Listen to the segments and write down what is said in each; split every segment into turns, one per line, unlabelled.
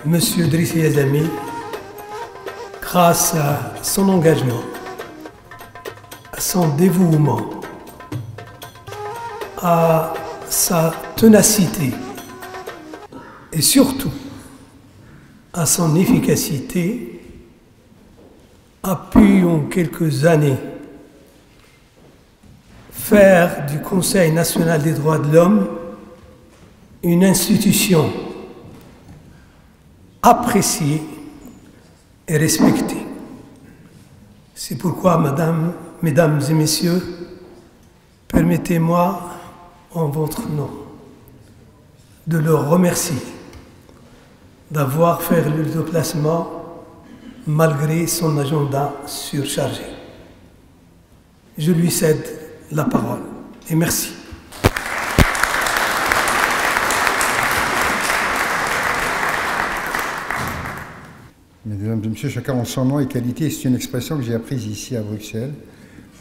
Monsieur Drissi Azami, grâce à son engagement, à son dévouement, à sa ténacité et surtout à son efficacité, a pu en quelques années faire du Conseil national des droits de l'homme une institution appréciée et respectée. C'est pourquoi, mesdames et messieurs, permettez-moi, en votre nom, de le remercier d'avoir fait le déplacement malgré son agenda surchargé. Je lui cède la parole et merci.
Mesdames et messieurs, chacun en son nom et qualité, c'est une expression que j'ai apprise ici à Bruxelles.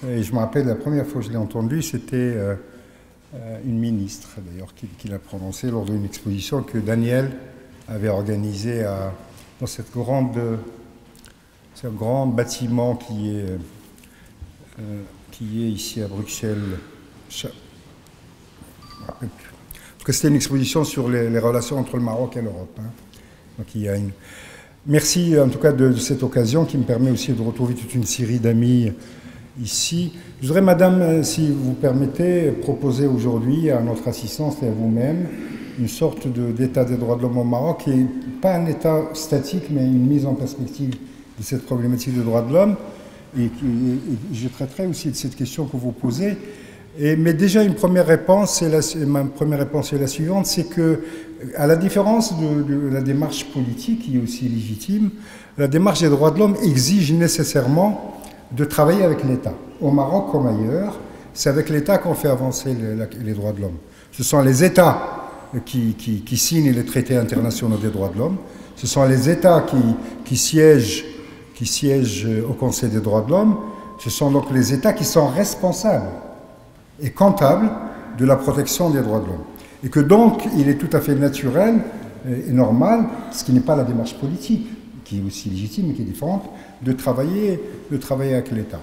Et je me rappelle la première fois que je l'ai entendue, c'était une ministre d'ailleurs qui l'a prononcée lors d'une exposition que Daniel avait organisée dans ce grand bâtiment qui est ici à Bruxelles. Je ne me rappelle plus. Parce que c'était une exposition sur les relations entre le Maroc et l'Europe. Hein. Donc il y a une... Merci en tout cas de cette occasion qui me permet aussi de retrouver toute une série d'amis ici. Je voudrais, madame, si vous permettez, proposer aujourd'hui à notre assistance et à vous-même une sorte d'état des droits de l'homme au Maroc qui n'est pas un état statique mais une mise en perspective de cette problématique des droits de l'homme. Et je traiterai aussi de cette question que vous posez. Mais déjà, ma première réponse est la suivante, c'est que, à la différence de la démarche politique, qui est aussi légitime, la démarche des droits de l'homme exige nécessairement de travailler avec l'État. Au Maroc comme ailleurs, c'est avec l'État qu'on fait avancer les droits de l'homme. Ce sont les États qui signent les traités internationaux des droits de l'homme. Ce sont les États qui siègent au Conseil des droits de l'homme. Ce sont donc les États qui sont responsables et comptable de la protection des droits de l'homme. Et que donc, il est tout à fait naturel et normal, ce qui n'est pas la démarche politique, qui est aussi légitime et qui est différente, de travailler avec l'État.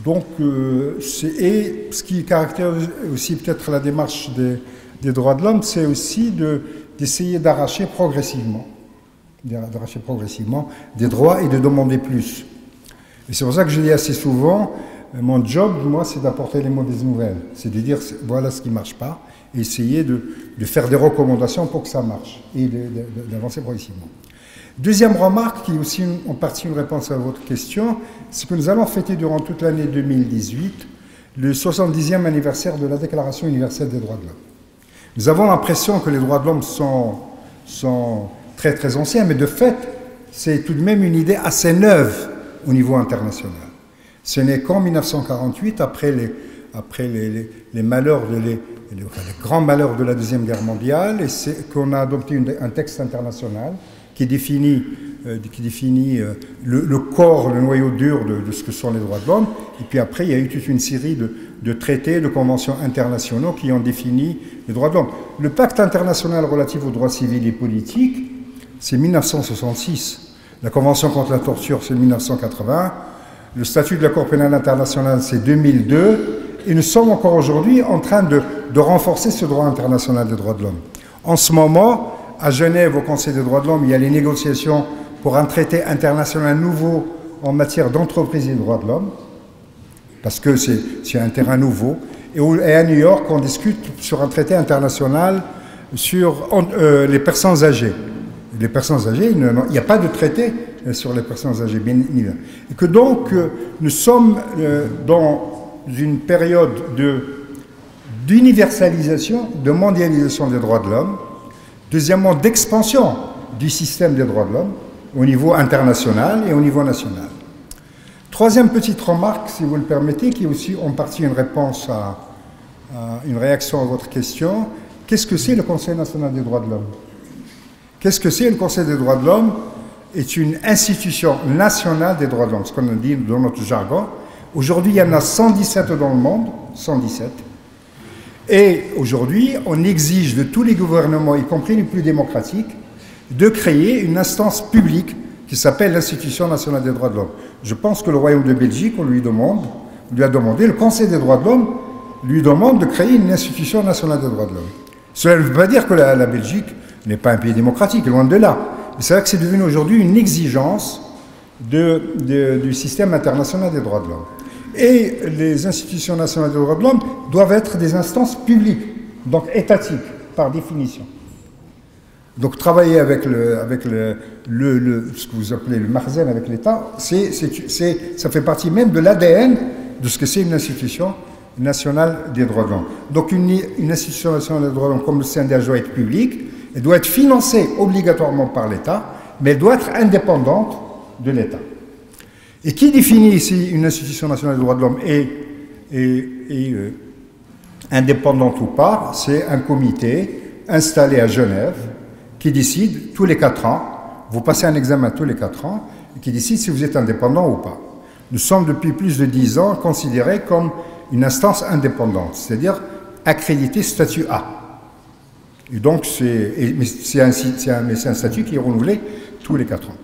Donc, et ce qui caractérise aussi peut-être la démarche des droits de l'homme, c'est aussi d'essayer d'arracher progressivement des droits et de demander plus. Et c'est pour ça que je dis assez souvent, mon job, moi, c'est d'apporter les mauvaises nouvelles. C'est de dire, voilà ce qui ne marche pas, et essayer de faire des recommandations pour que ça marche, et d'avancer progressivement. Deuxième remarque, qui est aussi en partie une réponse à votre question, c'est que nous allons fêter durant toute l'année 2018 le 70e anniversaire de la Déclaration universelle des droits de l'homme. Nous avons l'impression que les droits de l'homme sont très très anciens, mais de fait, c'est tout de même une idée assez neuve au niveau international. Ce n'est qu'en 1948, après les malheurs, les grands malheurs de la Deuxième Guerre mondiale, et c'est qu'on a adopté un texte international qui définit le corps, le noyau dur de ce que sont les droits de l'homme. Et puis après, il y a eu toute une série de traités, de conventions internationaux qui ont défini les droits de l'homme. Le pacte international relatif aux droits civils et politiques, c'est 1966. La Convention contre la torture, c'est 1980. Le statut de la Cour pénale internationale, c'est 2002. Et nous sommes encore aujourd'hui en train de renforcer ce droit international des droits de l'homme. En ce moment, à Genève, au Conseil des droits de l'homme, il y a les négociations pour un traité international nouveau en matière d'entreprise et de droits de l'homme, parce que c'est un terrain nouveau. Et à New York, on discute sur un traité international sur les personnes âgées. Les personnes âgées, il n'y a pas de traité sur les personnes âgées, bien évidemment. Et que donc, nous sommes dans une période d'universalisation, de mondialisation des droits de l'homme, deuxièmement, d'expansion du système des droits de l'homme au niveau international et au niveau national. Troisième petite remarque, si vous le permettez, qui est aussi en partie une réponse une réaction à votre question. Qu'est-ce que c'est le Conseil national des droits de l'homme? Qu'est-ce que c'est le Conseil des droits de l'homme? Est une institution nationale des droits de l'homme, ce qu'on dit dans notre jargon. Aujourd'hui, il y en a 117 dans le monde, 117. Et aujourd'hui, on exige de tous les gouvernements, y compris les plus démocratiques, de créer une instance publique qui s'appelle l'Institution nationale des droits de l'homme. Je pense que le Royaume de Belgique, on lui a demandé, le Conseil des droits de l'homme lui demande de créer une Institution nationale des droits de l'homme. Cela ne veut pas dire que la Belgique n'est pas un pays démocratique, loin de là. Mais c'est vrai que c'est devenu aujourd'hui une exigence du système international des droits de l'homme. Et les institutions nationales des droits de l'homme doivent être des instances publiques, donc étatiques, par définition. Donc travailler avec ce que vous appelez le marzen avec l'État, ça fait partie même de l'ADN de ce que c'est une institution nationale des droits de l'homme. Donc une institution nationale des droits de l'homme comme le CNDH doit être publique, elle doit être financée obligatoirement par l'État, mais elle doit être indépendante de l'État. Et qui définit si une institution nationale des droits de l'homme est indépendante ou pas? C'est un comité installé à Genève qui décide tous les 4 ans, vous passez un examen tous les 4 ans, et qui décide si vous êtes indépendant ou pas. Nous sommes depuis plus de 10 ans considérés comme une instance indépendante, c'est-à-dire accrédité statut A. Et donc c'est un statut qui est renouvelé tous les 4 ans.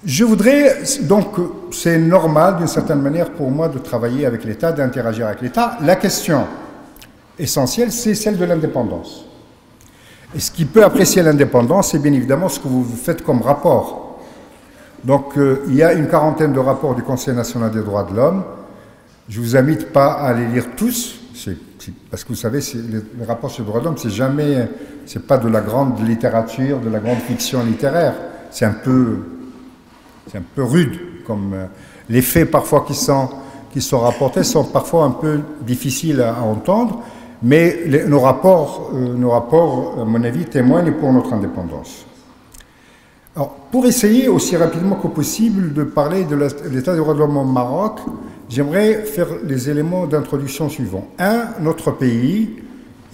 Je voudrais, donc, c'est normal d'une certaine manière pour moi de travailler avec l'État, d'interagir avec l'État. La question essentielle, c'est celle de l'indépendance. Et ce qui peut apprécier l'indépendance, c'est bien évidemment ce que vous faites comme rapport. Donc, il y a une quarantaine de rapports du Conseil national des droits de l'homme. Je ne vous invite pas à les lire tous, parce que vous savez, les rapports sur les droits de l'homme, c'est pas de la grande littérature, de la grande fiction littéraire. C'est un peu rude, comme les faits parfois qui sont rapportés sont parfois un peu difficiles à entendre, mais nos rapports, à mon avis, témoignent pour notre indépendance. Alors, pour essayer aussi rapidement que possible de parler de l'état des droits de l'homme au Maroc, j'aimerais faire les éléments d'introduction suivants. Notre pays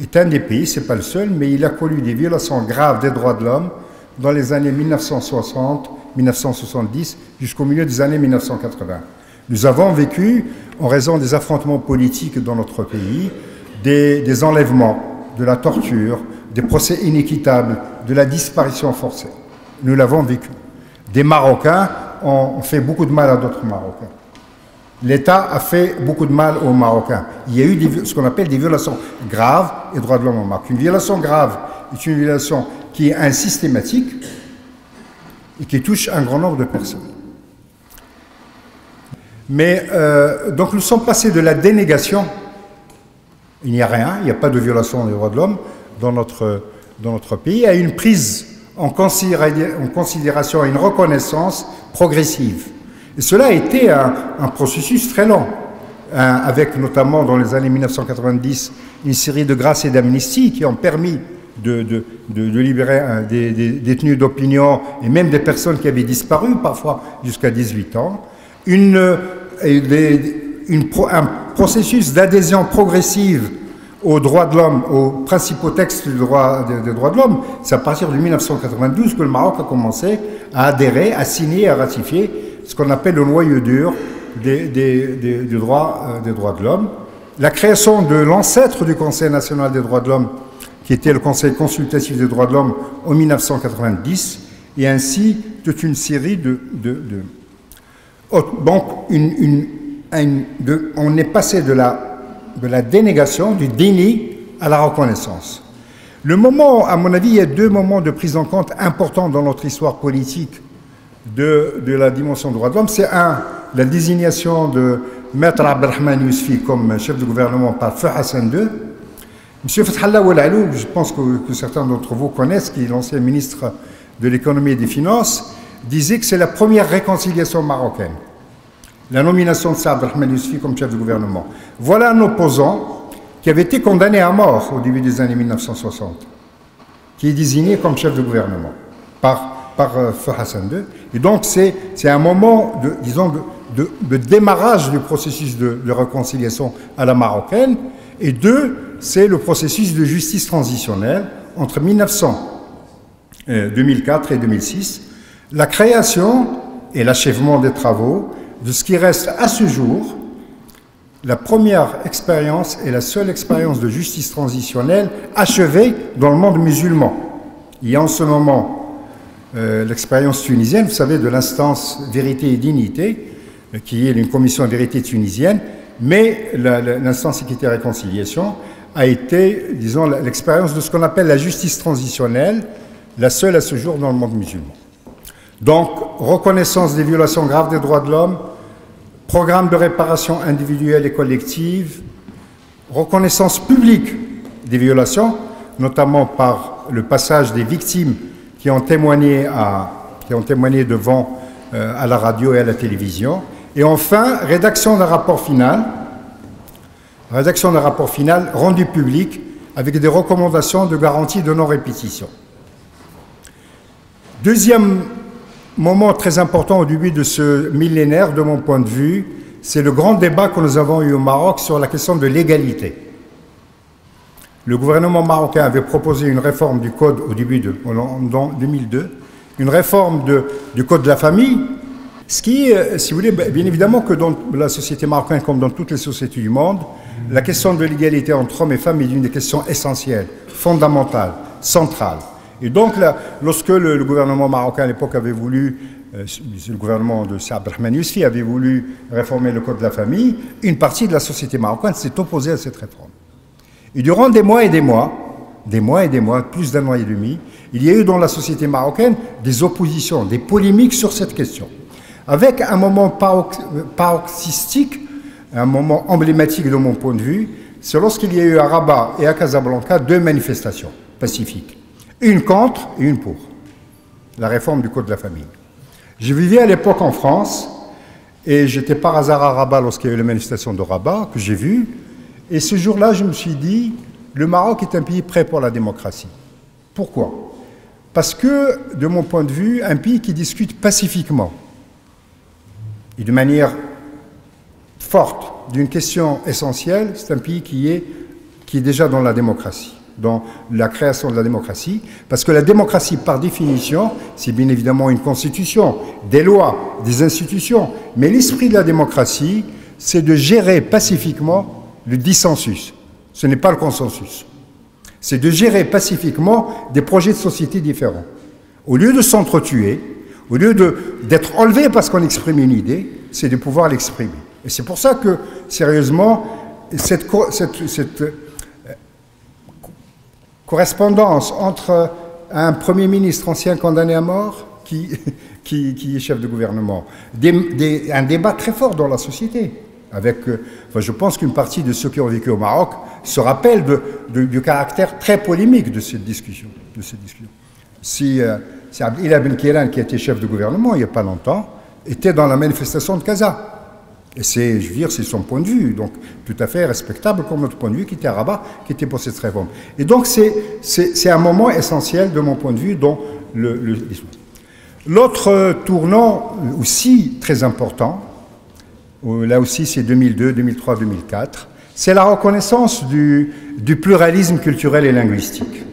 est un des pays, ce n'est pas le seul, mais il a connu des violations graves des droits de l'homme dans les années 1960, 1970 jusqu'au milieu des années 1980. Nous avons vécu, en raison des affrontements politiques dans notre pays, des enlèvements, de la torture, des procès inéquitables, de la disparition forcée. Nous l'avons vécu. Des Marocains ont fait beaucoup de mal à d'autres Marocains. L'État a fait beaucoup de mal aux Marocains. Il y a eu ce qu'on appelle des violations graves des droits de l'homme au Maroc. Une violation grave est une violation qui est systématique et qui touche un grand nombre de personnes. Mais donc nous sommes passés de la dénégation, il n'y a rien, il n'y a pas de violation des droits de l'homme dans notre pays, à une prise en considération, à une reconnaissance progressive. Et cela a été un processus très long, avec notamment dans les années 1990 une série de grâces et d'amnisties qui ont permis de libérer des détenus d'opinion et même des personnes qui avaient disparu, parfois jusqu'à 18 ans. Un processus d'adhésion progressive aux droits de l'homme, aux principaux textes des droits de l'homme. C'est à partir de 1992 que le Maroc a commencé à adhérer, à signer, à ratifier ce qu'on appelle le noyau dur des droits de l'homme. La création de l'ancêtre du Conseil national des droits de l'homme, qui était le Conseil consultatif des droits de l'homme en 1990, et ainsi toute une série donc, on est passé de la dénégation, du déni à la reconnaissance. Le moment, à mon avis, il y a 2 moments de prise en compte importants dans notre histoire politique de la dimension des droits de l'homme. C'est la désignation de Maître Abdelrahman Yousfi comme chef de gouvernement par Feu Hassan II. M. Fathallah Ouelalou, je pense que certains d'entre vous connaissent, qui est l'ancien ministre de l'économie et des finances, disait que c'est la première réconciliation marocaine. La nomination de Abdelrahman Yousfi comme chef de gouvernement. Voilà un opposant qui avait été condamné à mort au début des années 1960, qui est désigné comme chef de gouvernement par Feu Hassan II. Et donc c'est un moment de démarrage du processus de réconciliation à la marocaine. Et 2, c'est le processus de justice transitionnelle entre 2004 et 2006, la création et l'achèvement des travaux de ce qui reste à ce jour la première expérience et la seule expérience de justice transitionnelle achevée dans le monde musulman. Il y a en ce moment l'expérience tunisienne, vous savez, de l'instance Vérité et Dignité, qui est une commission vérité tunisienne, mais l'instance Équité et Réconciliation a été, disons, l'expérience de ce qu'on appelle la justice transitionnelle, la seule à ce jour dans le monde musulman. Donc, reconnaissance des violations graves des droits de l'homme, programme de réparation individuelle et collective, reconnaissance publique des violations, notamment par le passage des victimes qui ont témoigné devant à la radio et à la télévision, et enfin, rédaction d'un rapport final rendu public avec des recommandations de garantie de non-répétition. Deuxième moment très important au début de ce millénaire, de mon point de vue, c'est le grand débat que nous avons eu au Maroc sur la question de l'égalité. Le gouvernement marocain avait proposé une réforme du code en 2002, une réforme du code de la famille, ce qui, si vous voulez, bien évidemment que dans la société marocaine, comme dans toutes les sociétés du monde, la question de l'égalité entre hommes et femmes est une des questions essentielles, fondamentales, centrales. Et donc, là, lorsque le gouvernement marocain à l'époque avait voulu, le gouvernement de Saad Abdelrahmane Yousfi avait voulu réformer le code de la famille, une partie de la société marocaine s'est opposée à cette réforme. Et durant des mois et des mois, plus d'un an et demi, il y a eu dans la société marocaine des oppositions, des polémiques sur cette question. Avec un moment paroxystique, un moment emblématique de mon point de vue, c'est lorsqu'il y a eu à Rabat et à Casablanca 2 manifestations pacifiques. Une contre et une pour la réforme du code de la famille. Je vivais à l'époque en France et j'étais par hasard à Rabat lorsqu'il y a eu les manifestations de Rabat que j'ai vues. Et ce jour-là, je me suis dit, le Maroc est un pays prêt pour la démocratie. Pourquoi? Parce que, de mon point de vue, un pays qui discute pacifiquement et de manière forte d'une question essentielle, c'est un pays qui est déjà dans la démocratie, dans la création de la démocratie, parce que la démocratie, par définition, c'est bien évidemment une constitution, des lois, des institutions, mais l'esprit de la démocratie, c'est de gérer pacifiquement le dissensus. Ce n'est pas le consensus. C'est de gérer pacifiquement des projets de société différents. Au lieu de s'entretuer, au lieu d'être enlevé parce qu'on exprime une idée, c'est de pouvoir l'exprimer. Et c'est pour ça que, sérieusement, cette correspondance entre un Premier ministre ancien condamné à mort qui est chef de gouvernement, un débat très fort dans la société. Je pense qu'une partie de ceux qui ont vécu au Maroc se rappellent du caractère très polémique de cette discussion. Si Abdelillah Ben Kairan, qui était chef de gouvernement il n'y a pas longtemps, était dans la manifestation de Casa. Et c'est son point de vue, donc tout à fait respectable comme notre point de vue qui était à Rabat, qui était pour cette réforme. Et donc c'est un moment essentiel de mon point de vue dans l'histoire. L'autre tournant aussi très important, là aussi c'est 2002, 2003, 2004, c'est la reconnaissance du pluralisme culturel et linguistique,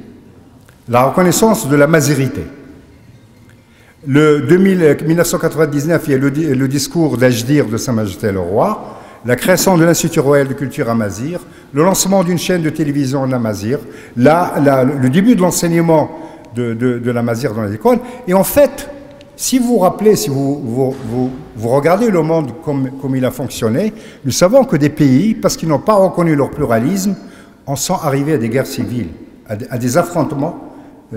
la reconnaissance de la mazérité. 1999, il y a le discours d'Ajdir de Sa Majesté le Roi, la création de l'Institut royal de culture Amazigh, le lancement d'une chaîne de télévision en Amazigh, le début de l'enseignement de l'Amazigh dans les écoles. Et en fait, si vous vous rappelez, si vous regardez le monde comme il a fonctionné, nous savons que des pays, parce qu'ils n'ont pas reconnu leur pluralisme, en sont arrivés à des guerres civiles, à des affrontements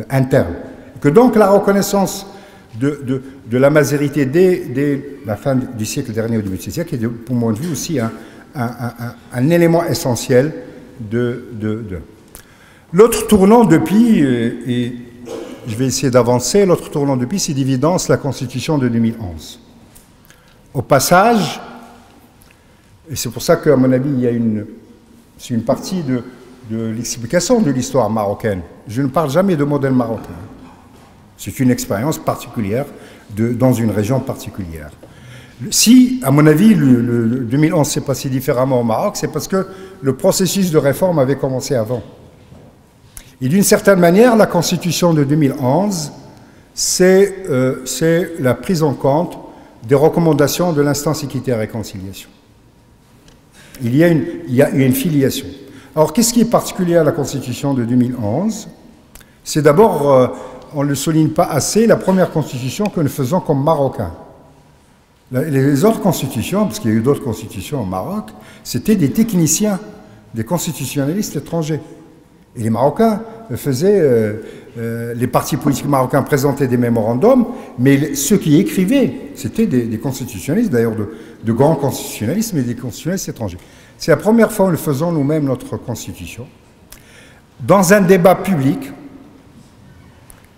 internes. Que donc la reconnaissance de la mazérité dès la fin du siècle dernier au début du siècle est, pour mon vue, aussi un élément essentiel L'autre tournant depuis, et je vais essayer d'avancer, l'autre tournant depuis, c'est d'évidence la Constitution de 2011. Au passage, et c'est pour ça qu'à mon avis, c'est une partie de l'explication de l'histoire marocaine. Je ne parle jamais de modèle marocain. C'est une expérience particulière dans une région particulière. Si, à mon avis, le 2011 s'est passé différemment au Maroc, c'est parce que le processus de réforme avait commencé avant. Et d'une certaine manière, la Constitution de 2011, c'est la prise en compte des recommandations de l'instance Équité et Réconciliation. Il y a une filiation. Alors, qu'est-ce qui est particulier à la Constitution de 2011 ? C'est d'abord on ne le souligne pas assez, la première constitution que nous faisons comme Marocains. Les autres constitutions, parce qu'il y a eu d'autres constitutions au Maroc, c'était des techniciens, des constitutionnalistes étrangers. Et les Marocains faisaient, les partis politiques marocains présentaient des mémorandums, mais ceux qui écrivaient, c'était des constitutionnalistes, d'ailleurs de grands constitutionnalistes, mais des constitutionnalistes étrangers. C'est la première fois où nous faisons nous-mêmes notre constitution. Dans un débat public,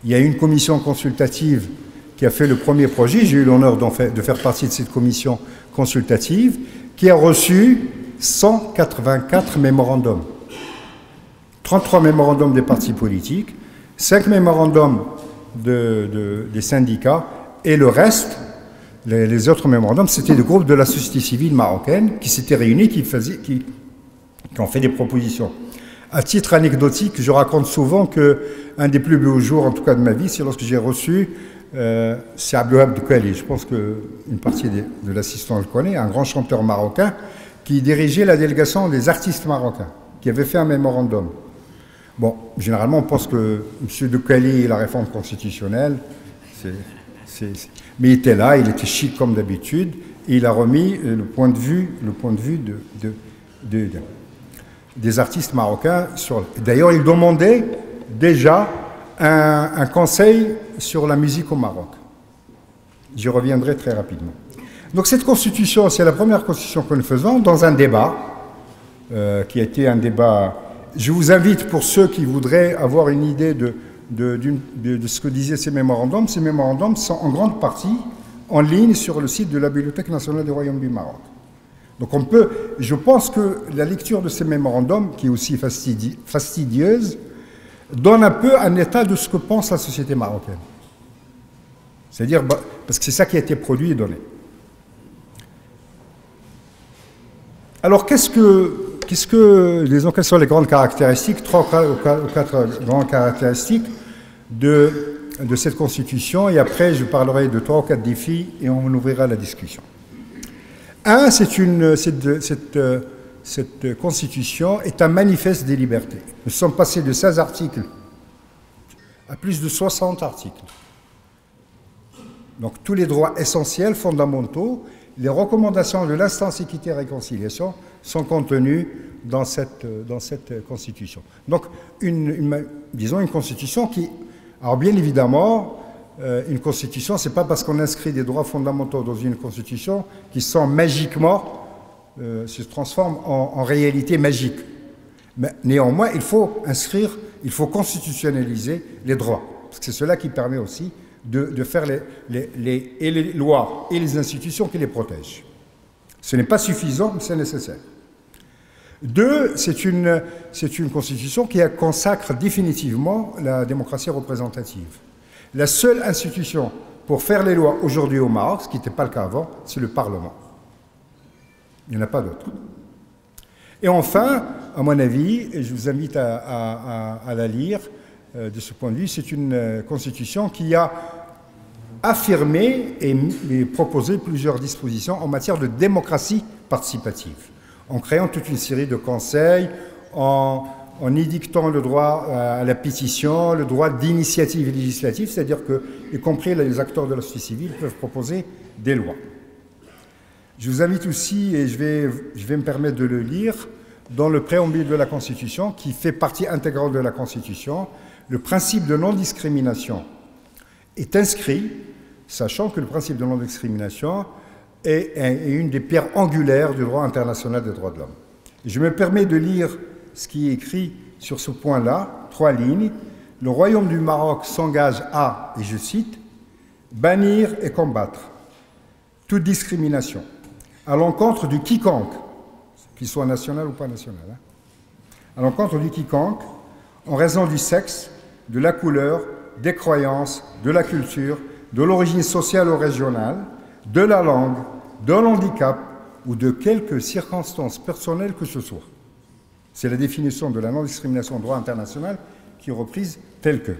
il y a une commission consultative qui a fait le premier projet. J'ai eu l'honneur de faire partie de cette commission consultative qui a reçu 184 mémorandums. 33 mémorandums des partis politiques, 5 mémorandums des syndicats et le reste, les autres mémorandums, c'était des groupes de la société civile marocaine qui s'étaient réunis, qui ont fait des propositions. À titre anecdotique, je raconte souvent qu'un des plus beaux jours, en tout cas de ma vie, c'est lorsque j'ai reçu, c'est Abdelwahab Doukhali, je pense qu'une partie de l'assistant le connaît, un grand chanteur marocain qui dirigeait la délégation des artistes marocains, qui avait fait un mémorandum. Bon, généralement, on pense que M. Doukhali et la réforme constitutionnelle, mais il était là, il était chic comme d'habitude, et il a remis le point de vue des artistes marocains. D'ailleurs, il demandait déjà un conseil sur la musique au Maroc. J'y reviendrai très rapidement. Donc cette constitution, c'est la première constitution que nous faisons dans un débat, qui a été un débat... Je vous invite, pour ceux qui voudraient avoir une idée de ce que disaient ces mémorandums sont en grande partie en ligne sur le site de la Bibliothèque nationale du Royaume du Maroc. Donc je pense que la lecture de ces mémorandums, qui est aussi fastidieuse, donne un peu un état de ce que pense la société marocaine. C'est-à-dire, parce que c'est ça qui a été produit et donné. Alors, quelles sont les grandes caractéristiques, 3 ou 4 grandes caractéristiques de cette constitution, et après je parlerai de 3 ou 4 défis et on ouvrira la discussion. Cette constitution est un manifeste des libertés. Nous sommes passés de 16 articles à plus de 60 articles. Donc tous les droits essentiels, fondamentaux, les recommandations de l'instance équité et réconciliation sont contenues dans cette constitution. Donc disons une constitution qui, alors bien évidemment, une constitution, ce n'est pas parce qu'on inscrit des droits fondamentaux dans une constitution qui sont magiquement, se transforment en réalité magique. Mais néanmoins, il faut constitutionnaliser les droits. Parce que c'est cela qui permet aussi de faire les lois et les institutions qui les protègent. Ce n'est pas suffisant, mais c'est nécessaire. 2, c'est une constitution qui consacre définitivement la démocratie représentative. La seule institution pour faire les lois aujourd'hui au Maroc, ce qui n'était pas le cas avant, c'est le Parlement. Il n'y en a pas d'autre. Et enfin, à mon avis, et je vous invite à la lire de ce point de vue, c'est une constitution qui a affirmé et proposé plusieurs dispositions en matière de démocratie participative, en créant toute une série de conseils, en édictant le droit à la pétition, le droit d'initiative législative, c'est-à-dire que, y compris les acteurs de la société civile, peuvent proposer des lois. Je vous invite aussi, et je vais me permettre de le lire, dans le préambule de la Constitution, qui fait partie intégrante de la Constitution, le principe de non-discrimination est inscrit, sachant que le principe de non-discrimination est une des pierres angulaires du droit international des droits de l'homme. Je me permets de lire ce qui est écrit sur ce point-là, 3 lignes. Le Royaume du Maroc s'engage à, et je cite, « bannir et combattre toute discrimination à l'encontre de quiconque, qu'il soit national ou pas national, à l'encontre de quiconque, en raison du sexe, de la couleur, des croyances, de la culture, de l'origine sociale ou régionale, de la langue, de l'handicap ou de quelque circonstance personnelle que ce soit. » C'est la définition de la non-discrimination au droit international qui est reprise telle que.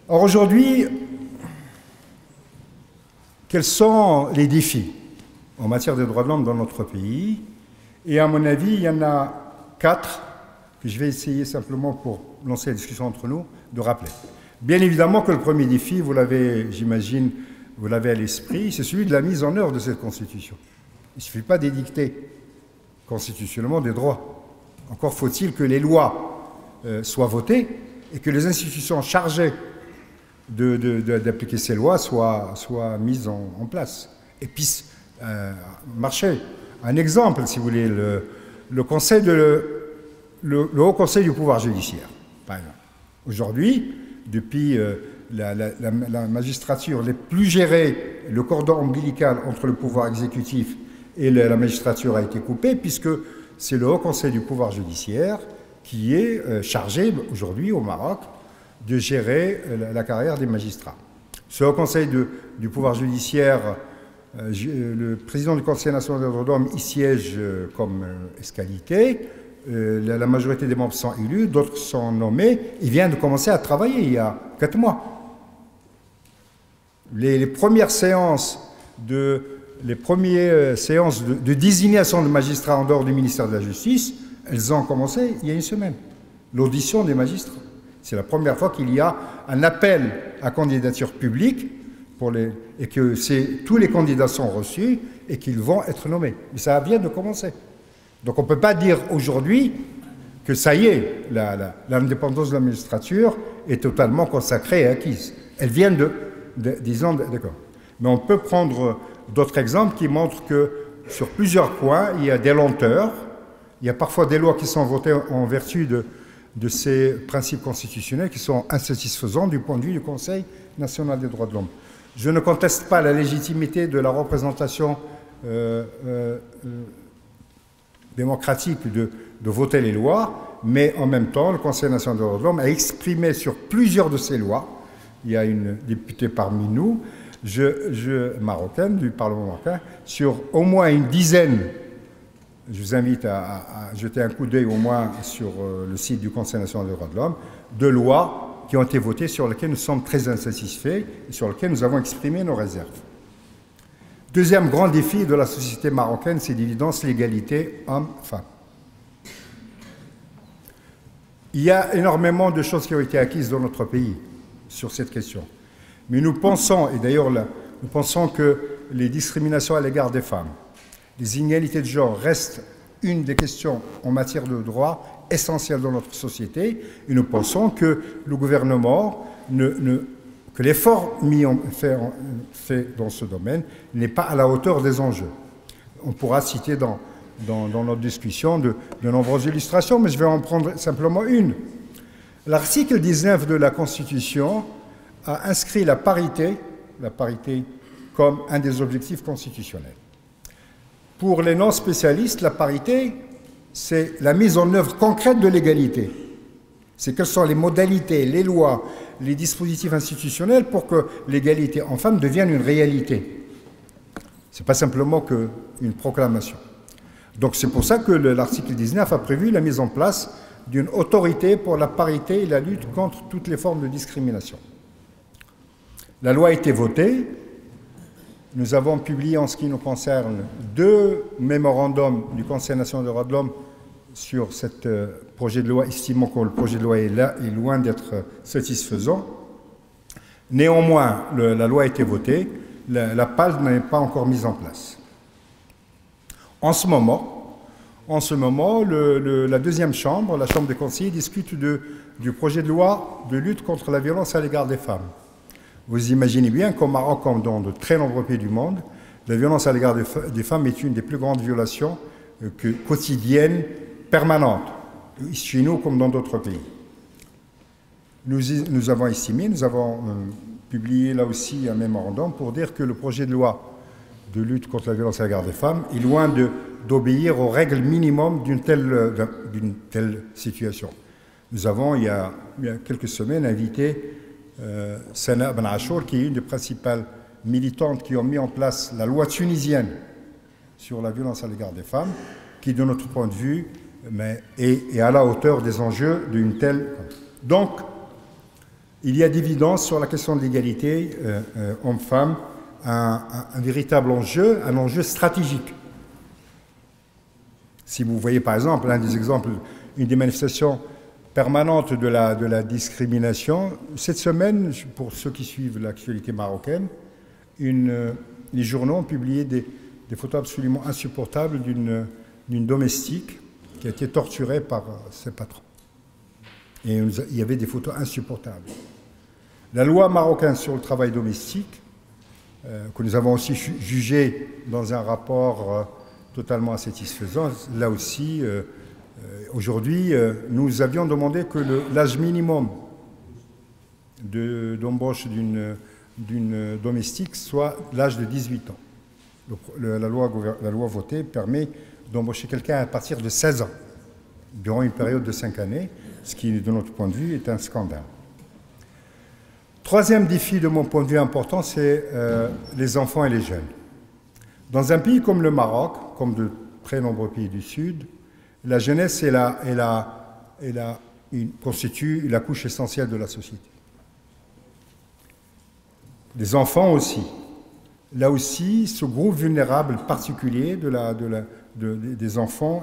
Or aujourd'hui, quels sont les défis en matière de droits de l'homme dans notre pays? Et à mon avis, il y en a 4 que je vais essayer simplement, pour lancer la discussion entre nous, de rappeler. Bien évidemment que le premier défi, vous l'avez, j'imagine, vous l'avez à l'esprit, c'est celui de la mise en œuvre de cette Constitution. Il ne suffit pas d'édicter constitutionnellement des droits. Encore faut-il que les lois soient votées et que les institutions chargées d'appliquer ces lois soient mises en place et puissent marcher. Un exemple, si vous voulez, le Haut Conseil du pouvoir judiciaire, par exemple. Aujourd'hui, depuis la magistrature n'est plus gérée, le cordon ombilical entre le pouvoir exécutif et la magistrature a été coupé, puisque c'est le Haut Conseil du pouvoir judiciaire qui est chargé aujourd'hui au Maroc de gérer la carrière des magistrats. Ce Haut Conseil du pouvoir judiciaire, le président du Conseil national des droits de l'homme y siège comme escalité. La majorité des membres sont élus, d'autres sont nommés. Il vient de commencer à travailler il y a 4 mois. Les premières séances de désignation de magistrats en dehors du ministère de la Justice, elles ont commencé il y a 1 semaine. L'audition des magistrats. C'est la première fois qu'il y a un appel à candidature publique et que tous les candidats sont reçus et qu'ils vont être nommés. Mais ça vient de commencer. Donc on ne peut pas dire aujourd'hui que ça y est, l'indépendance de la magistrature est totalement consacrée et acquise. Elle vient disons, d'accord. Mais on peut prendre d'autres exemples qui montrent que sur plusieurs points, il y a des lenteurs. Il y a parfois des lois qui sont votées en vertu de ces principes constitutionnels qui sont insatisfaisants du point de vue du Conseil national des droits de l'homme. Je ne conteste pas la légitimité de la représentation démocratique de voter les lois, mais en même temps, le Conseil national des droits de l'homme a exprimé sur plusieurs de ces lois, il y a une députée parmi nous, marocaine, du Parlement marocain, sur au moins une dizaine, je vous invite à jeter un coup d'œil au moins sur le site du Conseil national des droits de l'homme, de lois qui ont été votées sur lesquelles nous sommes très insatisfaits et sur lesquelles nous avons exprimé nos réserves. Deuxième grand défi de la société marocaine, c'est d'évidence l'égalité homme-femme. Il y a énormément de choses qui ont été acquises dans notre pays sur cette question. Mais nous pensons, et d'ailleurs nous pensons que les discriminations à l'égard des femmes, les inégalités de genre restent une des questions en matière de droit essentielles dans notre société. Et nous pensons que le gouvernement que l'effort fait dans ce domaine n'est pas à la hauteur des enjeux. On pourra citer dans notre discussion de nombreuses illustrations, mais je vais en prendre simplement une. L'article 19 de la Constitution a inscrit la parité comme un des objectifs constitutionnels. Pour les non-spécialistes, la parité, c'est la mise en œuvre concrète de l'égalité. C'est quelles sont les modalités, les lois, les dispositifs institutionnels pour que l'égalité homme-femme devienne une réalité. Ce n'est pas simplement qu'une proclamation. Donc c'est pour ça que l'article 19 a prévu la mise en place d'une autorité pour la parité et la lutte contre toutes les formes de discrimination. La loi a été votée. Nous avons publié en ce qui nous concerne 2 mémorandums du Conseil national des droits de l'homme sur ce projet de loi, estimant que le projet de loi est loin d'être satisfaisant. Néanmoins, la loi a été votée, la PAL n'est pas encore mise en place. En ce moment, la deuxième chambre, la Chambre des conseillers, discute du projet de loi de lutte contre la violence à l'égard des femmes. Vous imaginez bien qu'au Maroc, comme dans de très nombreux pays du monde, la violence à l'égard des femmes est une des plus grandes violations quotidiennes, permanentes, chez nous comme dans d'autres pays. Nous avons estimé, nous avons publié là aussi un mémorandum pour dire que le projet de loi de lutte contre la violence à l'égard des femmes est loin d'obéir aux règles minimum d'une telle situation. Nous avons, il y a quelques semaines, invité Sana Ben Achour, qui est une des principales militantes qui ont mis en place la loi tunisienne sur la violence à l'égard des femmes, qui, de notre point de vue, est à la hauteur des enjeux d'une telle... Donc, il y a d'évidence sur la question de l'égalité homme-femme un véritable enjeu, un enjeu stratégique. Si vous voyez par exemple, un des exemples, une des manifestations permanente de la discrimination. Cette semaine, pour ceux qui suivent l'actualité marocaine, les journaux ont publié des photos absolument insupportables d'une domestique qui a été torturée par ses patrons. Et il y avait des photos insupportables. La loi marocaine sur le travail domestique, que nous avons aussi jugé dans un rapport totalement insatisfaisant, là aussi, aujourd'hui, nous avions demandé que l'âge minimum d'embauche d'une domestique soit l'âge de 18 ans. La loi votée permet d'embaucher quelqu'un à partir de 16 ans, durant une période de 5 années, ce qui, de notre point de vue, est un scandale. Troisième défi, de mon point de vue important, c'est les enfants et les jeunes. Dans un pays comme le Maroc, comme de très nombreux pays du Sud, la jeunesse constitue la couche essentielle de la société. Les enfants aussi. Là aussi, ce groupe vulnérable particulier des enfants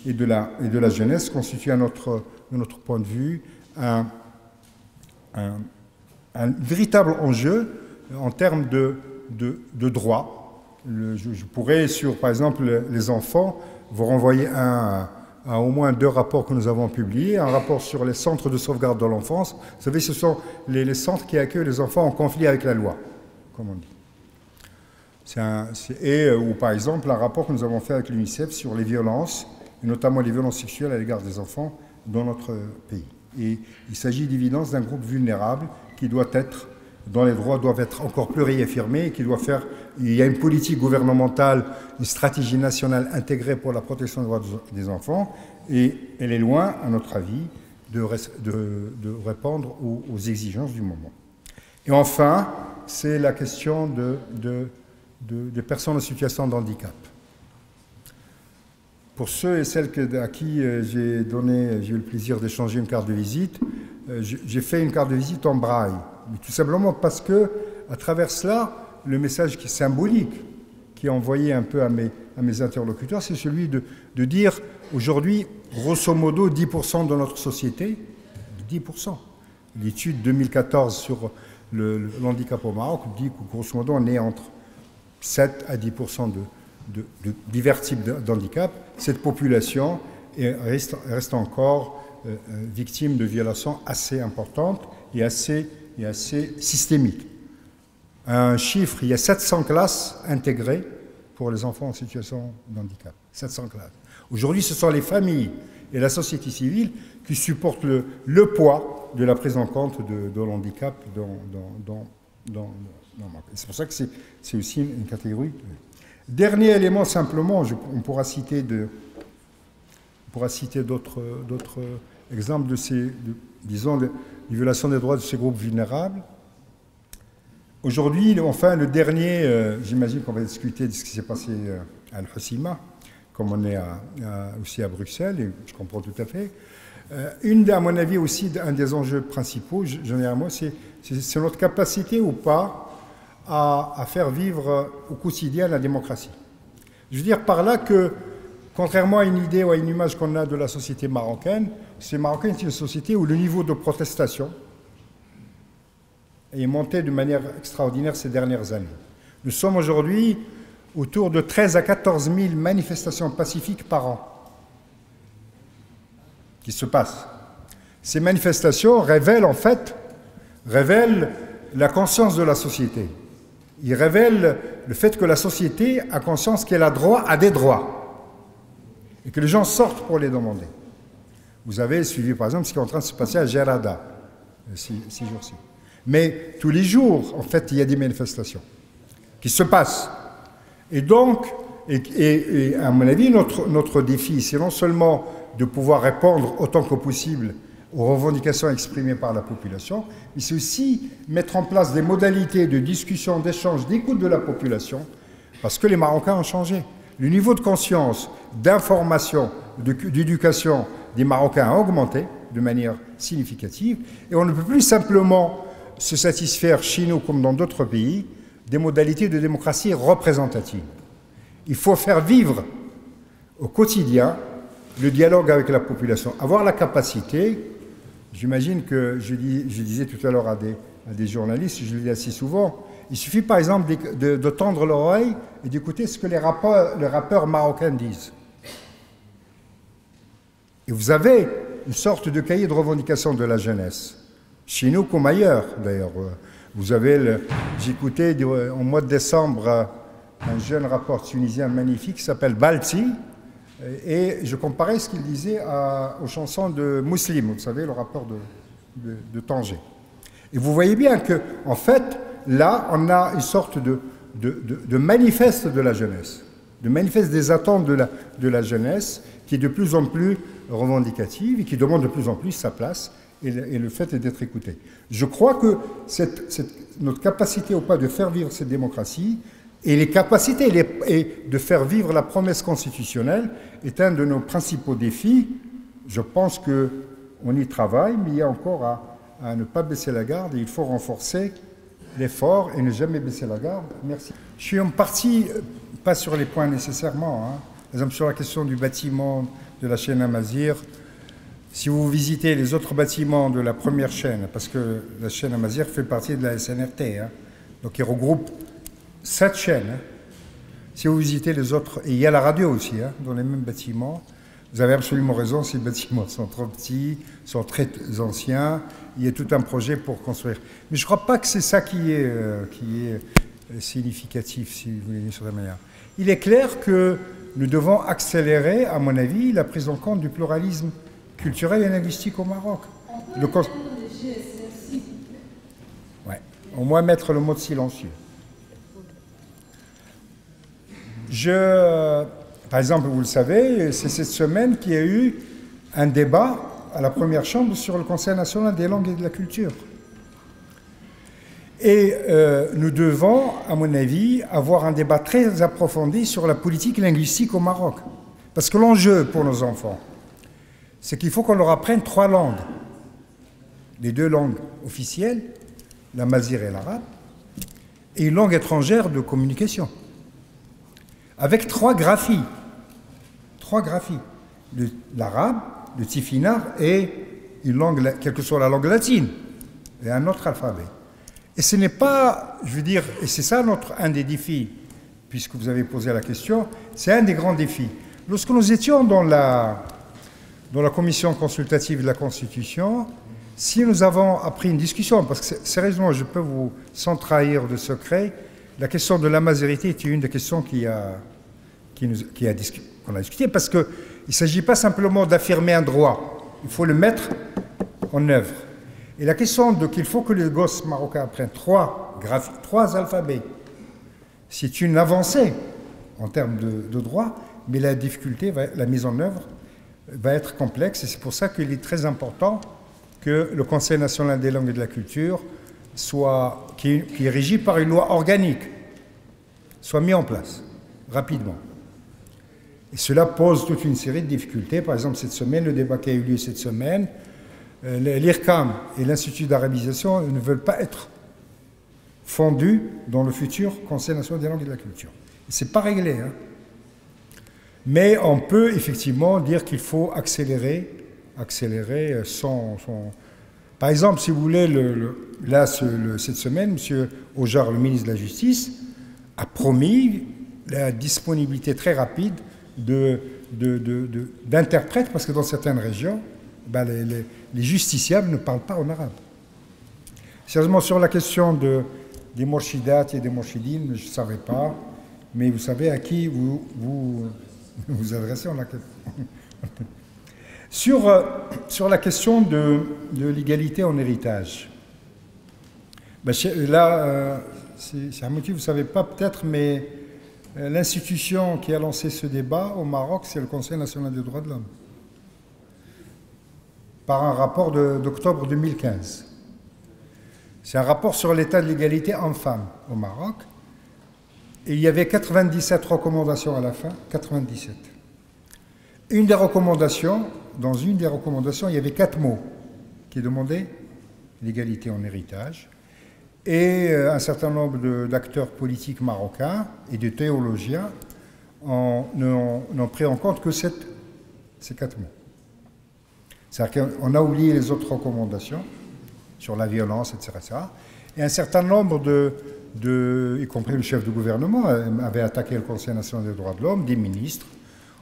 et de la jeunesse constitue, de notre point de vue, un véritable enjeu en termes de droits. Je pourrais, par exemple, les enfants, vous renvoyer à au moins 2 rapports que nous avons publiés. Un rapport sur les centres de sauvegarde de l'enfance. Vous savez, ce sont les centres qui accueillent les enfants en conflit avec la loi, comme on dit. Ou par exemple, un rapport que nous avons fait avec l'UNICEF sur les violences, et notamment les violences sexuelles à l'égard des enfants dans notre pays. Et il s'agit d'évidence d'un groupe vulnérable qui doit être, dont les droits doivent être encore plus réaffirmés, il y a une politique gouvernementale, une stratégie nationale intégrée pour la protection des droits des enfants, et elle est loin, à notre avis, de répondre aux exigences du moment. Et enfin, c'est la question des personnes en situation de handicap. Pour ceux et celles à qui j'ai eu le plaisir d'échanger une carte de visite, j'ai fait une carte de visite en braille. Mais tout simplement parce que, à travers cela, le message qui est symbolique, qui est envoyé un peu à mes interlocuteurs, c'est celui de dire aujourd'hui, grosso modo, 10% de notre société, 10%. L'étude 2014 sur le handicap au Maroc dit que, grosso modo, on est entre 7 à 10% de divers types d'handicap. Cette population reste encore victime de violations assez importantes et assez systémiques. Un chiffre, il y a 700 classes intégrées pour les enfants en situation de handicap. 700 classes. Aujourd'hui, ce sont les familles et la société civile qui supportent le poids de la prise en compte de l'handicap c'est pour ça que c'est aussi une catégorie. Dernier élément, simplement, on pourra citer d'autres exemples disons, des violations des droits de ces groupes vulnérables. Aujourd'hui, enfin, le dernier, j'imagine qu'on va discuter de ce qui s'est passé à Al-Hoceima, comme on est aussi à Bruxelles, et je comprends tout à fait. À mon avis aussi, un des enjeux principaux, j'en ai un mot, c'est notre capacité ou pas à faire vivre au quotidien la démocratie. Je veux dire par là que, contrairement à une idée ou à une image qu'on a de la société marocaine, c'est une société où le niveau de protestation est monté de manière extraordinaire ces dernières années. Nous sommes aujourd'hui autour de 13 à 14 000 manifestations pacifiques par an qui se passent. Ces manifestations révèlent la conscience de la société. Ils révèlent le fait que la société a conscience qu'elle a droit à des droits et que les gens sortent pour les demander. Vous avez suivi par exemple ce qui est en train de se passer à Gerada ces jours-ci. Mais tous les jours, en fait, il y a des manifestations qui se passent. Et donc, à mon avis, notre défi, c'est non seulement de pouvoir répondre autant que possible aux revendications exprimées par la population, mais c'est aussi mettre en place des modalités de discussion, d'échange, d'écoute de la population, parce que les Marocains ont changé. Le niveau de conscience, d'information, d'éducation des Marocains a augmenté de manière significative, et on ne peut plus simplement se satisfaire chez nous comme dans d'autres pays des modalités de démocratie représentative. Il faut faire vivre au quotidien le dialogue avec la population, avoir la capacité J'imagine que, je disais tout à l'heure à des journalistes, je le dis assez souvent, il suffit par exemple de tendre l'oreille et d'écouter ce que les rappeurs marocains disent. Et vous avez une sorte de cahier de revendication de la jeunesse, chez nous comme ailleurs d'ailleurs. Vous avez, j'écoutais au mois de décembre un jeune rappeur tunisien magnifique qui s'appelle Balti, et je comparais ce qu'il disait aux chansons de Muslim, vous savez, le rappeur de Tanger. Et vous voyez bien que, en fait, là, on a une sorte de manifeste de la jeunesse, de manifeste des attentes de la jeunesse, qui est de plus en plus revendicative et qui demande de plus en plus sa place, et le fait est d'être écouté. Je crois que notre capacité ou pas de faire vivre cette démocratie et les capacités et de faire vivre la promesse constitutionnelle est un de nos principaux défis. Je pense qu'on y travaille, mais il y a encore à ne pas baisser la garde et il faut renforcer l'effort et ne jamais baisser la garde. Merci. Je suis en partie, pas sur les points nécessairement, hein. Par exemple sur la question du bâtiment de la chaîne Amazir. Si vous visitez les autres bâtiments de la première chaîne, parce que la chaîne Amazir fait partie de la SNRT, hein, donc il regroupe 7 chaînes. Hein. Si vous visitez les autres, et il y a la radio aussi, hein, dans les mêmes bâtiments, vous avez absolument raison, ces bâtiments sont trop petits, sont très anciens, il y a tout un projet pour construire. Mais je ne crois pas que c'est ça qui est significatif, si vous voulez dire sur la manière. Il est clair que nous devons accélérer, à mon avis, la prise en compte du pluralisme culturel et linguistique au Maroc. Ouais. Au moins mettre le mode silencieux. Par exemple, vous le savez, c'est cette semaine qu'il y a eu un débat à la première chambre sur le Conseil national des langues et de la culture. Et nous devons, à mon avis, avoir un débat très approfondi sur la politique linguistique au Maroc. Parce que l'enjeu pour nos enfants, c'est qu'il faut qu'on leur apprenne 3 langues. Les 2 langues officielles, l'amazigh et l'arabe, et une langue étrangère de communication. Avec 3 graphies. 3 graphies. L'arabe, le tifinagh et une langue, quelle que soit la langue latine, et un autre alphabet. Et ce n'est pas, je veux dire, et c'est ça un des défis, puisque vous avez posé la question, c'est un des grands défis. Lorsque nous étions dans la commission consultative de la Constitution, si nous avons appris une discussion, parce que sérieusement, je peux vous, sans trahir de secret, la question de l'amazérité est une des questions qu'on a discuté, parce qu'il ne s'agit pas simplement d'affirmer un droit, il faut le mettre en œuvre. Et la question qu'il faut que les gosses marocains apprennent 3 alphabets, c'est une avancée en termes de droit, mais la difficulté, la mise en œuvre, va être complexe. Et c'est pour ça qu'il est très important que le Conseil national des langues et de la culture, qui est régi par une loi organique, soit mis en place rapidement. Et cela pose toute une série de difficultés. Par exemple, cette semaine, le débat qui a eu lieu cette semaine, l'IRCAM et l'Institut d'arabisation ne veulent pas être fondus dans le futur Conseil national des langues et de la culture. Ce n'est pas réglé, hein. Mais on peut effectivement dire qu'il faut accélérer Par exemple, si vous voulez, cette semaine, M. Ojar, le ministre de la Justice, a promis la disponibilité très rapide d'interprètes, parce que dans certaines régions, les justiciables ne parlent pas en arabe. Sérieusement, sur la question des morshidat et des morshidines, je ne savais pas, mais vous savez à qui vous adressez. Sur la question de l'égalité en héritage, là, c'est un motif, vous ne savez pas peut-être, mais l'institution qui a lancé ce débat au Maroc, c'est le Conseil national des droits de l'homme, par un rapport d'octobre 2015. C'est un rapport sur l'état de l'égalité homme-femme au Maroc. Et il y avait 97 recommandations à la fin, 97. Dans une des recommandations, il y avait 4 mots qui demandaient l'égalité en héritage. Et un certain nombre d'acteurs politiques marocains et de théologiens n'ont pris en compte que ces 4 mots. C'est-à-dire qu'on a oublié les autres recommandations sur la violence, etc. Et un certain nombre y compris le chef du gouvernement, avait attaqué le Conseil national des droits de l'homme, des ministres,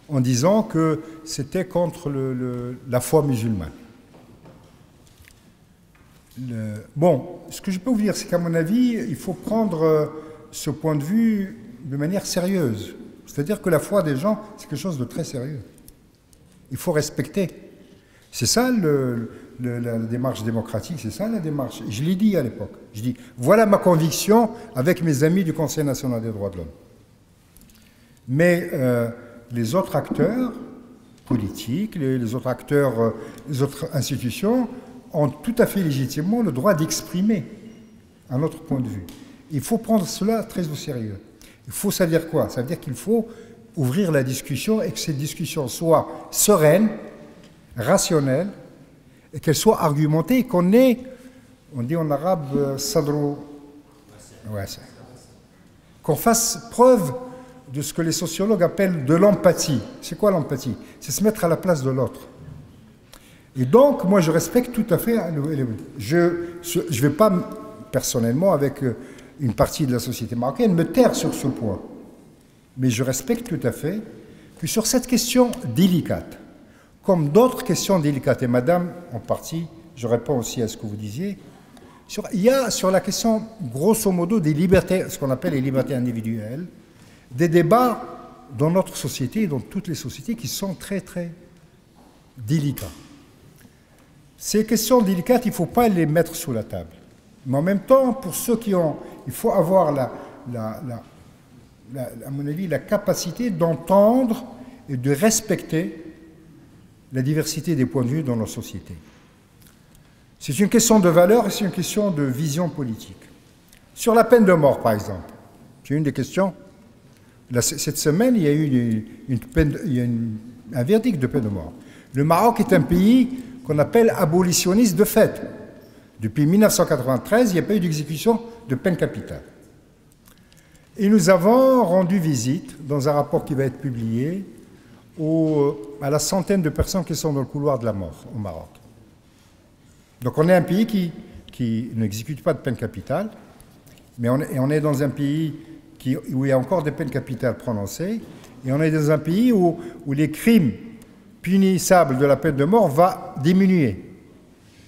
en disant que c'était contre la foi musulmane. Bon, ce que je peux vous dire, c'est qu'à mon avis, il faut prendre ce point de vue de manière sérieuse. C'est-à-dire que la foi des gens, c'est quelque chose de très sérieux. Il faut respecter. C'est ça la démarche démocratique, c'est ça la démarche. Je l'ai dit à l'époque. Je dis, voilà ma conviction avec mes amis du Conseil national des droits de l'homme. Mais les autres acteurs politiques, les autres acteurs, les autres institutions ont tout à fait légitimement le droit d'exprimer un autre point de vue. Il faut prendre cela très au sérieux. Il faut, ça veut dire quoi? Ça veut dire qu'il faut ouvrir la discussion et que cette discussion soit sereine, rationnelle, et qu'elle soit argumentée, et qu'on ait, on dit en arabe, sadro, ouais, qu'on fasse preuve de ce que les sociologues appellent de l'empathie. C'est quoi l'empathie? C'est se mettre à la place de l'autre. Et donc, moi, je respecte tout à fait. Je ne vais pas, personnellement, avec une partie de la société marocaine, me taire sur ce point. Mais je respecte tout à fait que sur cette question délicate, comme d'autres questions délicates, et madame, en partie, je réponds aussi à ce que vous disiez, il y a sur la question, grosso modo, des libertés, ce qu'on appelle les libertés individuelles, des débats dans notre société et dans toutes les sociétés qui sont très, très délicats. Ces questions délicates, il ne faut pas les mettre sous la table. Mais en même temps, pour ceux qui ont... Il faut avoir, à mon avis, la capacité d'entendre et de respecter la diversité des points de vue dans nos sociétés. C'est une question de valeur et c'est une question de vision politique. Sur la peine de mort, par exemple, c'est une des questions. Cette semaine, il y a eu un verdict de peine de mort. Le Maroc est un pays qu'on appelle abolitionniste de fait. Depuis 1993, il n'y a pas eu d'exécution de peine capitale. Et nous avons rendu visite, dans un rapport qui va être publié, à la centaine de personnes qui sont dans le couloir de la mort au Maroc. Donc on est un pays qui n'exécute pas de peine capitale, mais on est dans un pays où il y a encore des peines capitales prononcées, et on est dans un pays où les crimes punissables de la peine de mort va diminuer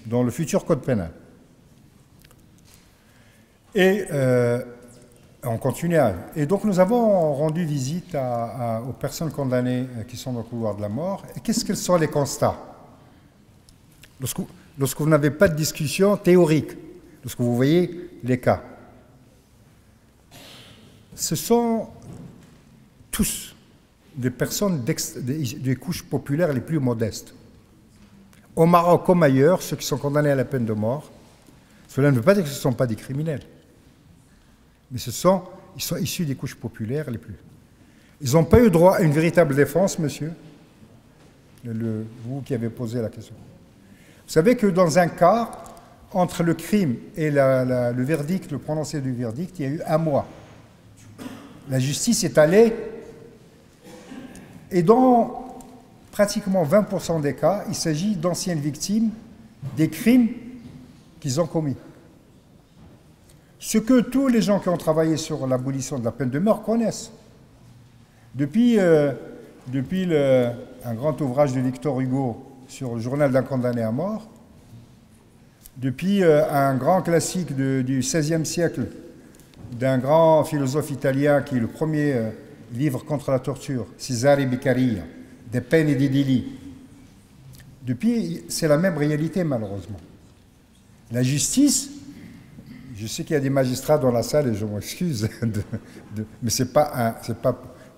dans le futur code pénal. Et on continue. Et donc nous avons rendu visite aux personnes condamnées qui sont dans le couloir de la mort. Et qu'els sont les constats? Lorsque vous n'avez pas de discussion théorique, lorsque vous voyez les cas, ce sont tous des personnes des couches populaires les plus modestes. Au Maroc comme ailleurs, ceux qui sont condamnés à la peine de mort, cela ne veut pas dire que ce ne sont pas des criminels, mais ils sont issus des couches populaires les plus. Ils n'ont pas eu droit à une véritable défense, monsieur, vous qui avez posé la question. Vous savez que dans un cas, entre le crime et le verdict, le prononcé du verdict, il y a eu 1 mois. La justice est allée, et dans pratiquement 20% des cas, il s'agit d'anciennes victimes des crimes qu'ils ont commis. Ce que tous les gens qui ont travaillé sur l'abolition de la peine de mort connaissent. Depuis un grand ouvrage de Victor Hugo sur le journal d'un condamné à mort, depuis un grand classique du XVIe siècle d'un grand philosophe italien qui est le premier livre contre la torture, Cesare Beccaria, des peines et des délits. Depuis, c'est la même réalité malheureusement. La justice, je sais qu'il y a des magistrats dans la salle et je m'excuse, mais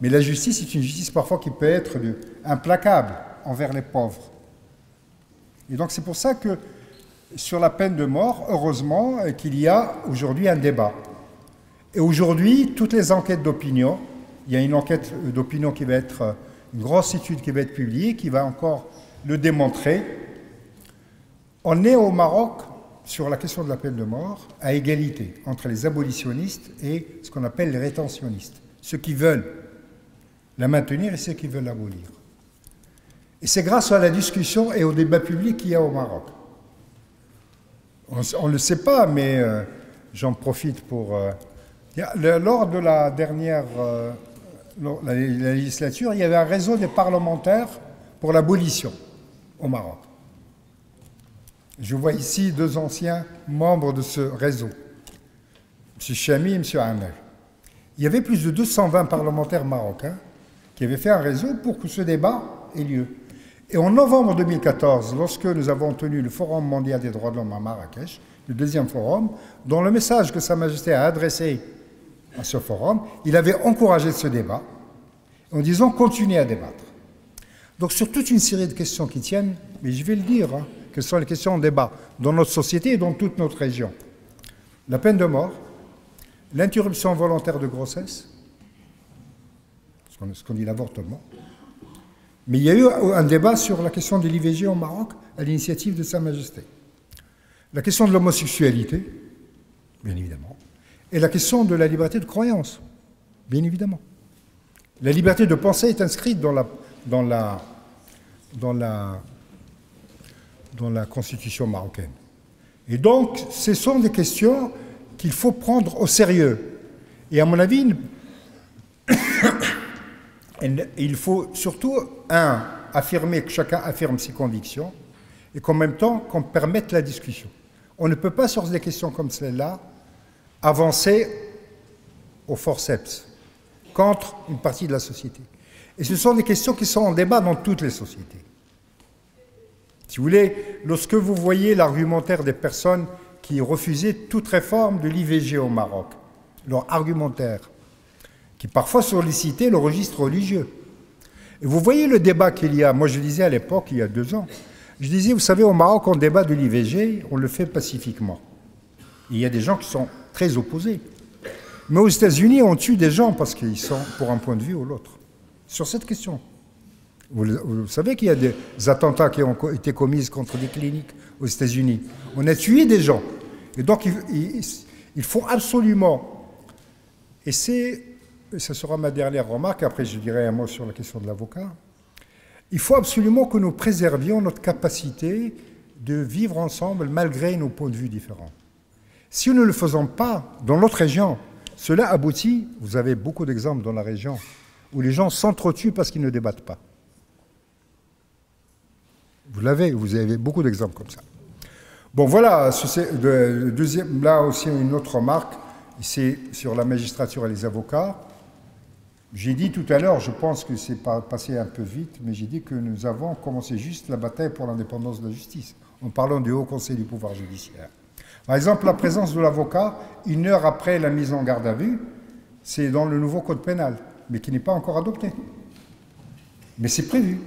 mais la justice est une justice parfois qui peut être implacable envers les pauvres. Et donc c'est pour ça que sur la peine de mort, heureusement qu'il y a aujourd'hui un débat. Et aujourd'hui, toutes les enquêtes d'opinion, il y a une enquête d'opinion qui va être, une grosse étude qui va être publiée, qui va encore le démontrer. On est au Maroc, sur la question de la peine de mort, à égalité entre les abolitionnistes et ce qu'on appelle les rétentionnistes, ceux qui veulent la maintenir et ceux qui veulent l'abolir. Et c'est grâce à la discussion et au débat public qu'il y a au Maroc. On ne le sait pas, mais j'en profite pour... lors de la dernière la législature, il y avait un réseau des parlementaires pour l'abolition au Maroc. Je vois ici 2 anciens membres de ce réseau, M. Chami et M. Hamel. Il y avait plus de 220 parlementaires marocains qui avaient fait un réseau pour que ce débat ait lieu. Et en novembre 2014, lorsque nous avons tenu le Forum mondial des droits de l'homme à Marrakech, le 2e forum, dans le message que Sa Majesté a adressé à ce forum, il avait encouragé ce débat en disant « continuez à débattre ». Donc sur toute une série de questions qui tiennent, mais je vais le dire, que ce sont les questions en débat dans notre société et dans toute notre région. La peine de mort, l'interruption volontaire de grossesse, ce qu'on dit l'avortement. Mais il y a eu un débat sur la question de l'IVG au Maroc à l'initiative de Sa Majesté. La question de l'homosexualité, bien évidemment. Et la question de la liberté de croyance, bien évidemment. La liberté de penser est inscrite dans la Constitution marocaine. Et donc, ce sont des questions qu'il faut prendre au sérieux. Et à mon avis, il faut surtout, affirmer que chacun affirme ses convictions et qu'en même temps, qu'on permette la discussion. On ne peut pas, sur des questions comme celle-là, avancer au forceps contre une partie de la société. Et ce sont des questions qui sont en débat dans toutes les sociétés. Si vous voulez, lorsque vous voyez l'argumentaire des personnes qui refusaient toute réforme de l'IVG au Maroc, leur argumentaire, qui parfois sollicitait le registre religieux. Et vous voyez le débat qu'il y a. Moi, je disais à l'époque, il y a 2 ans, je disais, vous savez, au Maroc, on débat de l'IVG, on le fait pacifiquement. Et il y a des gens qui sont très opposés. Mais aux États-Unis, on tue des gens parce qu'ils sont pour un point de vue ou l'autre. Sur cette question. Vous savez qu'il y a des attentats qui ont été commis contre des cliniques aux États-Unis. On a tué des gens. Et donc, il faut absolument... Et ce sera ma dernière remarque, après je dirai un mot sur la question de l'avocat. Il faut absolument que nous préservions notre capacité de vivre ensemble malgré nos points de vue différents. Si nous ne le faisons pas dans notre région, cela aboutit, vous avez beaucoup d'exemples dans la région, où les gens s'entretuent parce qu'ils ne débattent pas. Vous avez beaucoup d'exemples comme ça. Bon, voilà, là aussi une autre remarque, c'est sur la magistrature et les avocats. J'ai dit tout à l'heure, je pense que c'est passé un peu vite, mais j'ai dit que nous avons commencé juste la bataille pour l'indépendance de la justice, en parlant du Haut Conseil du pouvoir judiciaire. Par exemple, la présence de l'avocat, 1 heure après la mise en garde à vue, c'est dans le nouveau code pénal, mais qui n'est pas encore adopté. Mais c'est prévu.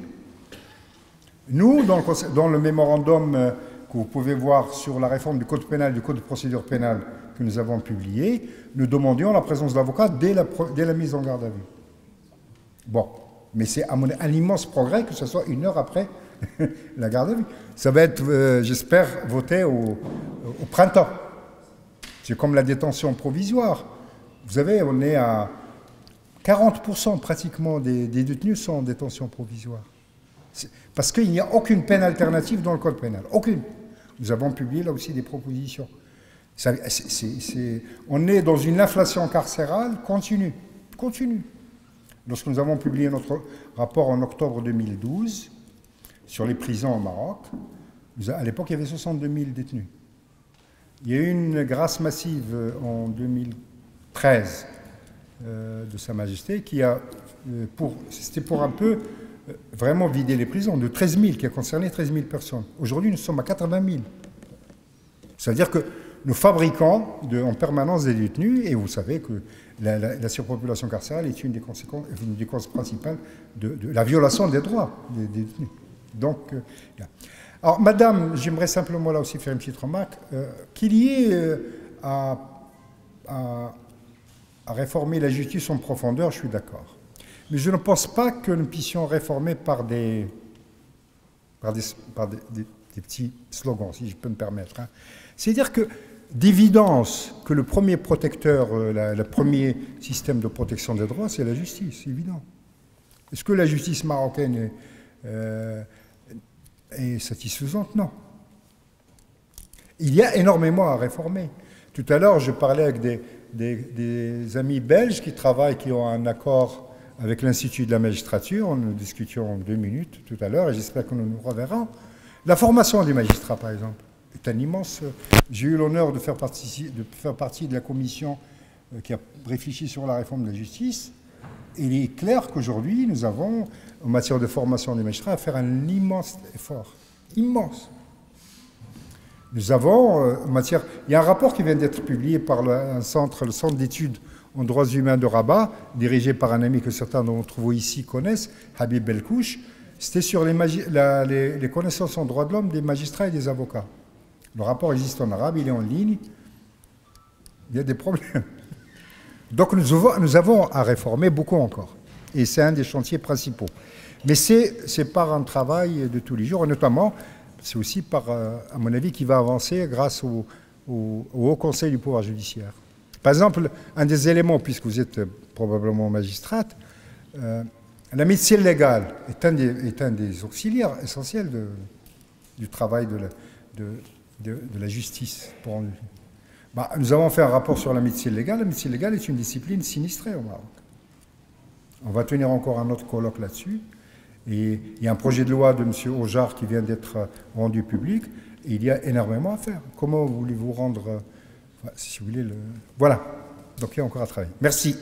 Nous, dans le mémorandum que vous pouvez voir sur la réforme du code pénal, du code de procédure pénale que nous avons publié, nous demandions la présence d'avocats dès la mise en garde à vue. Bon, mais c'est un immense progrès que ce soit 1 heure après la garde à vue. Ça va être, j'espère, voté au printemps. C'est comme la détention provisoire. Vous savez, on est à 40% pratiquement des détenus sont en détention provisoire. Parce qu'il n'y a aucune peine alternative dans le code pénal. Aucune. Nous avons publié là aussi des propositions. On est dans une inflation carcérale continue. Lorsque nous avons publié notre rapport en octobre 2012 sur les prisons au Maroc, à l'époque, il y avait 62 000 détenus. Il y a eu une grâce massive en 2013 de Sa Majesté qui a, c'était pour un peu vraiment vider les prisons, de 13 000, qui a concerné 13 000 personnes. Aujourd'hui, nous sommes à 80 000. C'est-à-dire que nous fabriquons en permanence des détenus, et vous savez que la surpopulation carcérale est une des causes principales de la violation des droits des détenus. Donc, alors, madame, j'aimerais simplement là aussi faire une petite remarque, qu'il y ait à réformer la justice en profondeur, je suis d'accord. Mais je ne pense pas que nous puissions réformer par des petits slogans, si je peux me permettre. Hein. C'est-à-dire que, d'évidence, que le premier protecteur, le premier système de protection des droits, c'est la justice, c'est évident. Est-ce que la justice marocaine est satisfaisante, non. Il y a énormément à réformer. Tout à l'heure, je parlais avec des amis belges qui travaillent, qui ont un accord avec l'Institut de la magistrature. Nous discutions 2 minutes tout à l'heure et j'espère que nous nous reverrons. La formation des magistrats, par exemple, est un immense... J'ai eu l'honneur de faire partie de la commission qui a réfléchi sur la réforme de la justice. Et il est clair qu'aujourd'hui, nous avons, en matière de formation des magistrats, à faire un immense effort. Immense. Nous avons, en matière... Il y a un rapport qui vient d'être publié par le centre d'études en droits humains de Rabat, dirigé par un ami que certains d'entre vous ici connaissent, Habib Belkouch. C'était sur les connaissances en droits de l'homme des magistrats et des avocats. Le rapport existe en arabe, il est en ligne. Il y a des problèmes. Donc nous avons à réformer beaucoup encore. Et c'est un des chantiers principaux. Mais c'est par un travail de tous les jours, et notamment, c'est aussi par, à mon avis, qui va avancer grâce au Haut Conseil du pouvoir judiciaire. Par exemple, un des éléments, puisque vous êtes probablement magistrate, la médecine légale est un des auxiliaires essentiels du travail de la justice. Nous avons fait un rapport sur la médecine légale. La médecine légale est une discipline sinistrée au Maroc. On va tenir encore un autre colloque là-dessus. Et il y a un projet de loi de M. Ojar qui vient d'être rendu public. Et il y a énormément à faire. Comment voulez-vous rendre... si vous voulez... Voilà. Donc il y a encore à travailler. Merci.